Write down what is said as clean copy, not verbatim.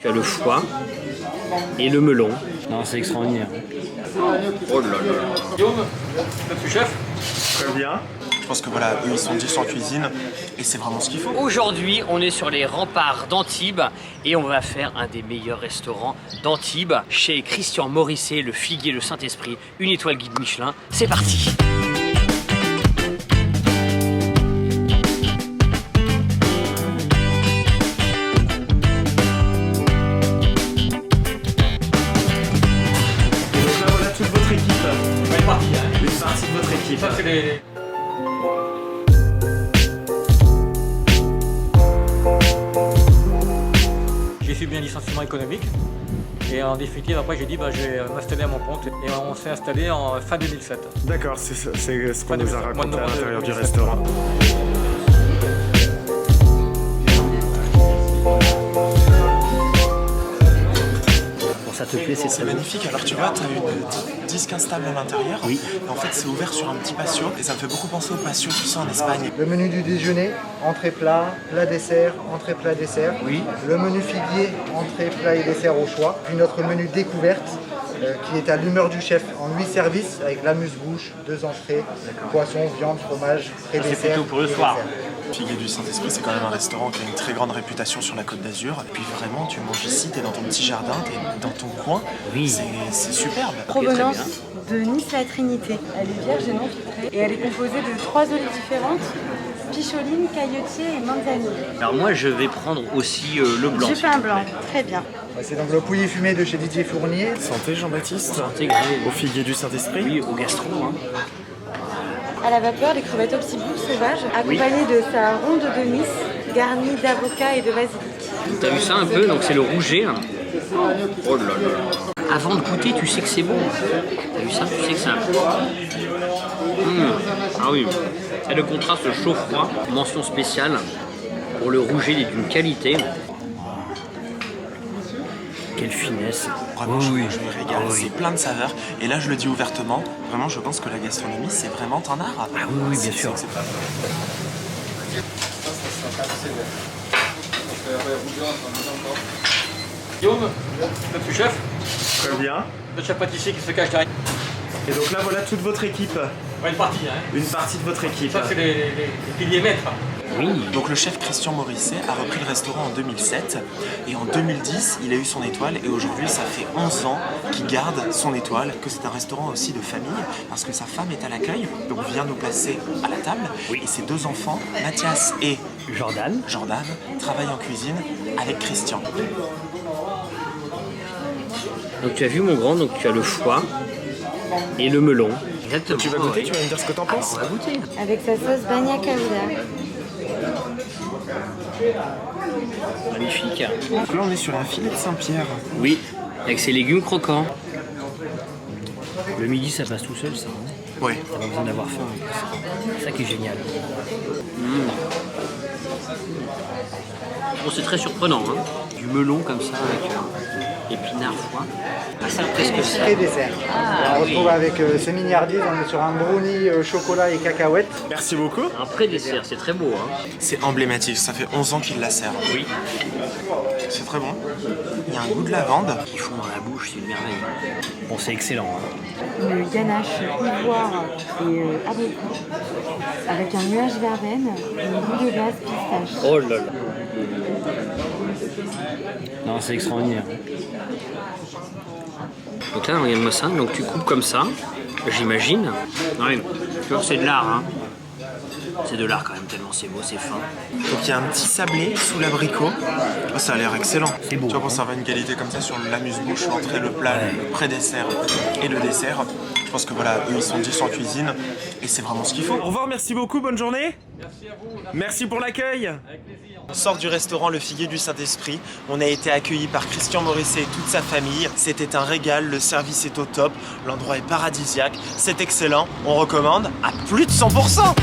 Tu as le foie et le melon. Non, c'est extraordinaire. Oh là là. Guillaume, notre chef. Très bien. Je pense que voilà, eux ils sont 10 en cuisine et c'est vraiment ce qu'il faut. Aujourd'hui, on est sur les remparts d'Antibes et on va faire un des meilleurs restaurants d'Antibes chez Christian Morisset, le Figuier de Saint-Esprit, une étoile guide Michelin. C'est parti. Partie de votre équipe. Ça, c'est les... J'ai subi un licenciement économique et en définitive après j'ai dit je vais m'installer à mon compte et on s'est installé en fin 2007. D'accord, c'est ce qu'on nous a raconté à novembre l'intérieur du 2007. restaurant. Ça te plaît, C'est magnifique. Alors tu vois, tu as une disque instable à l'intérieur. Oui. Et en fait, c'est ouvert sur un petit patio. Et ça me fait beaucoup penser au patio, tu sais, en Espagne. Le menu du déjeuner, entrée plat, plat dessert, entrée plat dessert. Oui. Le menu figuier, entrée plat et dessert au choix. Puis notre menu découverte qui est à l'humeur du chef en 8 services avec l'amuse-bouche, 2 entrées, poisson, viande, fromage, pré-dessert. C'est plutôt pour le soir. Figuier du Saint-Esprit, c'est quand même un restaurant qui a une très grande réputation sur la Côte d'Azur. Et puis vraiment, tu manges ici, tu es dans ton petit jardin, tu es dans ton coin. Oui. C'est superbe. Provenance de Nice-la-Trinité. Elle est vierge et non filtrée et elle est composée de 3 olives différentes, picholine, caillotier et manzanille. Alors moi, je vais prendre aussi le blanc. J'ai fait un blanc, très bien. C'est donc le pouilly fumé de chez Didier Fournier. Santé Jean-Baptiste. Intégré. Au Figuier du Saint-Esprit. Oui, au gastro. Hein. À la vapeur, les crevettes oxyboules sauvages, accompagnées de sa ronde de Nice, garnie d'avocat et de basilic. T'as vu ça un peu? Donc c'est le rouget. Oh là là. Avant de goûter, tu sais que c'est bon. T'as vu ça? Tu sais que ça... Ah oui. C'est le contraste chaud-froid. Mention spéciale pour le rouget d'une qualité. Quelle finesse. Vraiment, je me régale. C'est plein de saveurs. Et là, je le dis ouvertement, vraiment, je pense que la gastronomie, c'est vraiment un art. Ah oui, bien sûr. Guillaume, notre chef. Très bien. Notre chef pâtissier qui se cache derrière. Et donc là, voilà toute votre équipe. Ouais, une partie, hein. Une partie de votre équipe. Ça, c'est les piliers maîtres. Oui. Donc le chef Christian Morisset a repris le restaurant en 2007 et en 2010 il a eu son étoile et aujourd'hui ça fait 11 ans qu'il garde son étoile, que c'est un restaurant aussi de famille parce que sa femme est à l'accueil, donc vient nous placer à la table et ses 2 enfants, Mathias et Jordan, travaillent en cuisine avec Christian. Donc tu as vu mon grand, donc tu as le foie et le melon. Exactement. Tu vas goûter, tu vas me dire ce que t'en penses. On va goûter. Avec sa sauce bagna caviar. Magnifique. Donc là on est sur un filet de Saint-Pierre. Oui, avec ses légumes croquants. Le midi, ça passe tout seul, ça. Hein. Ouais. T'as pas besoin d'avoir faim. C'est ça qui est génial. Bon, c'est très surprenant. Hein. Du melon comme ça avec épinards, foie. Ah, c'est presque ça. Pré-dessert. On retrouve avec semi-niardise, on est sur un brownie chocolat et cacahuètes. Merci beaucoup. Un pré-dessert, c'est très beau. Hein. C'est emblématique, ça fait 11 ans qu'il la sert. Oui. C'est très bon. Il y a un goût de lavande. Ils font dans la bouche, c'est une merveille. Bon, c'est excellent. Hein. Le ganache ivoire et abricot. Avec un nuage verveine et une boule de glace pistache. Oh là là. Non, c'est extraordinaire. Donc là, regarde-moi ça. Donc tu coupes comme ça, j'imagine. Ouais, tu vois, c'est de l'art. Hein. C'est de l'art quand même, tellement c'est beau, c'est fin. Donc il y a un petit sablé sous l'abricot. Oh, ça a l'air excellent. C'est beau. Tu vois, pour servir une qualité comme ça sur l'amuse-bouche, l'entrée, le plat, le pré-dessert et le dessert. Je pense que voilà, eux ils sont 10 en cuisine et c'est vraiment ce qu'il faut. Au revoir, merci beaucoup, bonne journée. Merci à vous. Merci pour l'accueil. Avec plaisir. On sort du restaurant Le Figuier du Saint-Esprit. On a été accueillis par Christian Morisset et toute sa famille. C'était un régal, le service est au top, l'endroit est paradisiaque, c'est excellent. On recommande à plus de 100%.